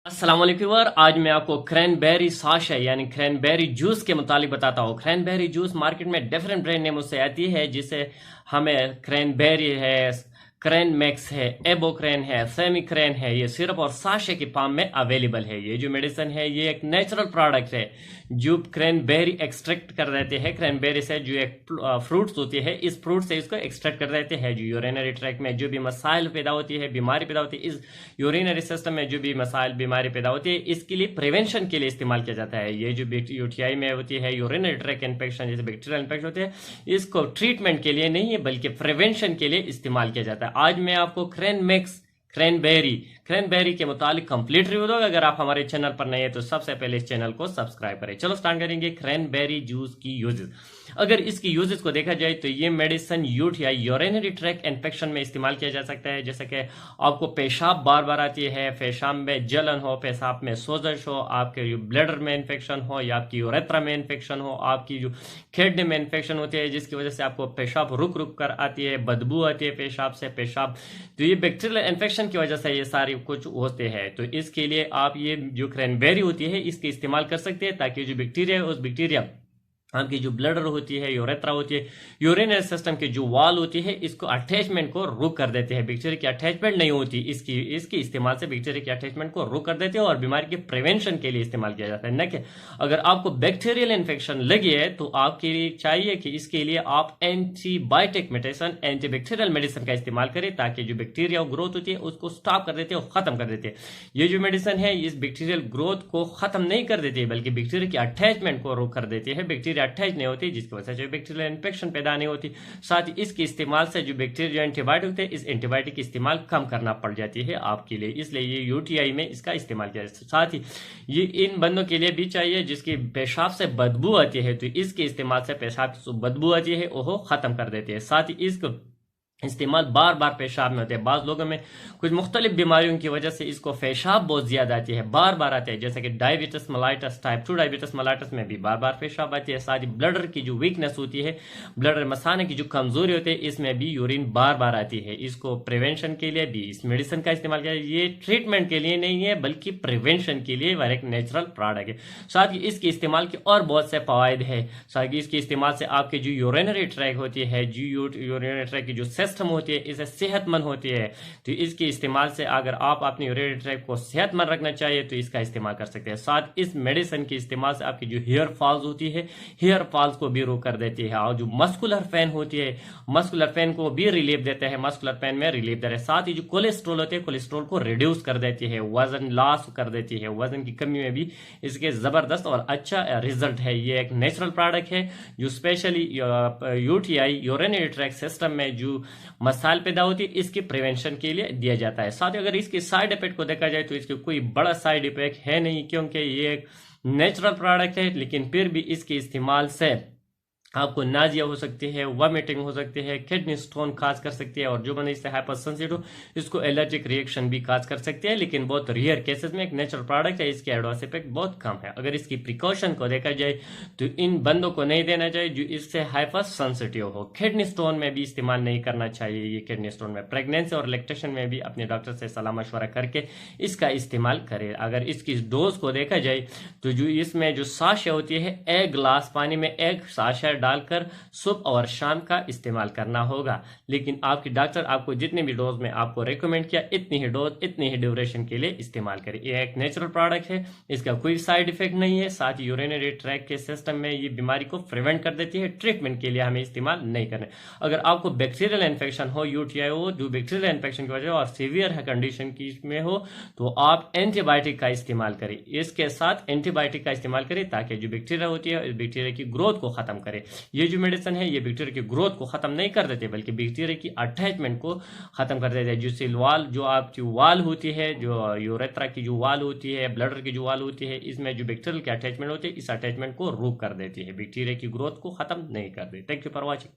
अस्सलाम वालेकुम। आज मैं आपको क्रैनबेरी साशा यानी क्रैनबेरी जूस के मुतालिक बताता हूँ। क्रैनबेरी जूस मार्केट में डिफरेंट ब्रांड नेमों से आती है, जिसे हमें क्रैनबेरी है, क्रैन मैक्स है, एबो क्रैन है, सेमी क्रैन है, ये सिरप और साशे की फॉर्म में अवेलेबल है। ये जो मेडिसिन है ये एक नेचुरल प्रोडक्ट है जो क्रैनबेरी एक्सट्रैक्ट कर देते हैं। क्रैनबेरी से जो एक फ्रूट्स होती है, इस फ्रूट से इसको एक्सट्रैक्ट कर देते हैं। जो यूरिनरी ट्रैक में जो भी मसाइल पैदा होती है, बीमारी पैदा होती है, इस यूरिनरी सिस्टम में जो भी मसाइल बीमारी पैदा होती है, इसके लिए प्रिवेंशन के लिए इस्तेमाल किया जाता है। ये जो यूटीआई में होती है, यूरिनरी ट्रैक इन्फेक्शन जैसे बैक्टीरियल इन्फेक्शन होते हैं, इसको ट्रीटमेंट के लिए नहीं है बल्कि प्रिवेंशन के लिए इस्तेमाल किया जाता है। आज मैं आपको क्रैनबेरी के मुतालिक कंप्लीट रिव्यू दूंगा। अगर आप हमारे चैनल पर नए हैं तो सबसे पहले इस चैनल को सब्सक्राइब करें। चलो स्टार्ट करेंगे क्रैनबेरी जूस की यूजेस। अगर इसकी यूजेस को देखा जाए तो ये medicine UTI urinary track infection में इस्तेमाल किया जा सकता है। जैसे कि आपको पेशाब बार बार आती है, पेशाब में जलन हो, पेशाब में सोजश हो, आपके ब्लैडर में इन्फेक्शन हो या आपकी यूरेथ्रा में इन्फेक्शन हो, आपकी जो किडनी में इन्फेक्शन होती है जिसकी वजह से आपको पेशाब रुक रुक कर आती है, बदबू आती है पेशाब से, तो ये बैक्टीरियल इन्फेक्शन की वजह से ये सारी कुछ होते हैं। तो इसके लिए आप ये जो क्रैनबेरी होती है इसके इस्तेमाल कर सकते हैं, ताकि जो बैक्टीरिया है उस बैक्टीरिया आपकी जो ब्लडर होती है, यूरेथ्रा होती है, यूरिनरी सिस्टम की जो वॉल होती है, इसको अटैचमेंट को रुक कर देते हैं। बैक्टीरिया की अटैचमेंट नहीं होती, इसके इस्तेमाल से बैक्टीरिया की अटैचमेंट को रुक कर देते हैं और बीमारी के प्रिवेंशन के लिए इस्तेमाल किया जाता है। न कि अगर आपको बैक्टीरियल इन्फेक्शन लगी है तो आपके लिए चाहिए कि इसके लिए आप एंटीबायोटिक मेडिसिन, एंटीबैक्टीरियल मेडिसिन का इस्तेमाल करें, ताकि जो बैक्टीरिया ग्रोथ होती है उसको स्टॉप कर देते हैं और खत्म कर देते हैं। ये जो मेडिसिन है इस बैक्टीरियल ग्रोथ को खत्म नहीं कर देती है बल्कि बैक्टीरिया की अटैचमेंट को रुक कर देती है। बैक्टीरिया अटैच नहीं होती जिसकी वजह से बैक्टीरियल इन्फेक्शन पैदा नहीं होती। साथ ही इसके इस्तेमाल से जो बैक्टीरिया जो एंटीबायोटिक होते हैं, इस एंटीबायोटिक का इस्तेमाल कम करना पड़ जाती है आपके लिए, इसलिए ये यूटीआई में इसका इस्तेमाल किया जाता है। साथ ही ये इन बंदों के लिए भी चाहिए जिसकी पेशाब से बदबू आती है, तो इसके इस्तेमाल से पेशाब से बदबू आती है वो खत्म कर देती है। साथ ही इसको इस्तेमाल बार बार पेशाब में होते हैं। बाज़ लोगों में कुछ मुख्तलिफ बीमारियों की वजह से इसको पेशाब बहुत ज़्यादा आती है, बार बार आती है, जैसे कि diabetes mellitus, type 2 diabetes mellitus में भी बार बार पेशाब आती है। साथ ही ब्लडर की जो वीकनेस होती है, ब्लडर मसाने की जो कमजोरी होती है, इसमें भी यूरिन बार बार आती है। इसको प्रिवेंशन के लिए भी इस मेडिसिन का इस्तेमाल किया। ये ट्रीटमेंट के लिए नहीं है बल्कि प्रिवेंशन के लिए एक नेचुरल प्रोडक्ट है। साथ ही इसके इस्तेमाल के और बहुत से फ़वाइद है। साथ ही इसके इस्तेमाल से आपके जो यूरिनरी ट्रैक होती है, जो यूरिनरी ट्रैक की जो सिस्टम होती है, इसे सेहतमंद होती है। तो इसके इस्तेमाल से अगर आप अपने यूरिनरी ट्रैक को सेहतमंद रखना चाहिए तो इसका इस्तेमाल कर सकते हैं। साथ इस मेडिसिन के इस्तेमाल से आपकी जो हेयर फॉल्स होती है, हेयर फॉल्स को भी रोक कर देती है। और जो मस्कुलर पेन होती है, मस्कुलर पेन को भी रिलीफ देता है, मस्कुलर पेन में रिलीफ देता है। साथ ही जो कोलेस्ट्रोल होते हैं, कोलेस्ट्रोल को रिड्यूस कर देती है, वजन लॉस कर देती है, वजन की कमी में भी इसके जबरदस्त और अच्छा रिजल्ट है। ये एक नेचुरल प्रोडक्ट है जो specially UTI urinary track system में जो मसाइल पैदा होती है इसके प्रिवेंशन के लिए दिया जाता है। साथ ही अगर इसके साइड इफेक्ट को देखा जाए तो इसके कोई बड़ा साइड इफेक्ट है नहीं, क्योंकि ये एक नेचुरल प्रोडक्ट है। लेकिन फिर भी इसके इस्तेमाल से आपको नाजिया हो सकती है, वॉमिटिंग हो सकती है, किडनी स्टोन काज कर सकती है, और जो बंदा इससे हाइपर सेंसिटिव इसको एलर्जिक रिएक्शन भी काज कर सकती है। लेकिन बहुत रेयर केसेस में एक नेचुरल प्रोडक्ट है, इसके एडवर्स इफेक्ट बहुत कम है। अगर इसकी प्रिकॉशन को देखा जाए तो इन बंदों को नहीं देना चाहिए जो इससे हाइपर सेंसिटिव हो। किडनी स्टोन में भी इस्तेमाल नहीं करना चाहिए। ये किडनी स्टोन में प्रेगनेंसी और लैक्टेशन में भी अपने डॉक्टर से सलाह मशवरा करके इसका इस्तेमाल करें। अगर इसकी डोज को देखा जाए तो जो इसमें जो साशे होती है, एक गिलास पानी में एक साशा डालकर सुबह और शाम का इस्तेमाल करना होगा। लेकिन आपकी डॉक्टर आपको जितने भी डोज में आपको रेकमेंड किया, इतनी ही डोज इतनी ही ड्यूरेशन के लिए इस्तेमाल करें। यह एक नेचुरल प्रोडक्ट है, इसका कोई साइड इफेक्ट नहीं है। साथ ही यूरिनरी ट्रैक के सिस्टम में ये बीमारी को प्रिवेंट कर देती है। ट्रीटमेंट के लिए हमें इस्तेमाल नहीं करना। अगर आपको बैक्टीरियल इन्फेक्शन हो, यूटीआई हो, जो बैक्टीरियल इन्फेक्शन की वजह और सीवियर कंडीशन की में हो, तो आप एंटीबायोटिक का इस्तेमाल करें। इसके साथ एंटीबायोटिक का इस्तेमाल करें ताकि जो बैक्टीरिया होती है, इस बैक्टीरिया की ग्रोथ को खत्म करे। ये जो मेडिसिन है ये बैक्टीरिया की ग्रोथ को खत्म नहीं कर देते बल्कि बैक्टीरिया की अटैचमेंट को खत्म कर देते हैं। जिससे वाल जो आपकी वाल होती है, जो यूरेथ्रा की जो वाल होती है, ब्लडर की जो वाल होती है, इसमें जो बैक्टीरियल की अटैचमेंट होती है, इस अटैचमेंट को रोक कर देती है, बैक्टीरिया की ग्रोथ को खत्म नहीं कर देती। Thank you for watching.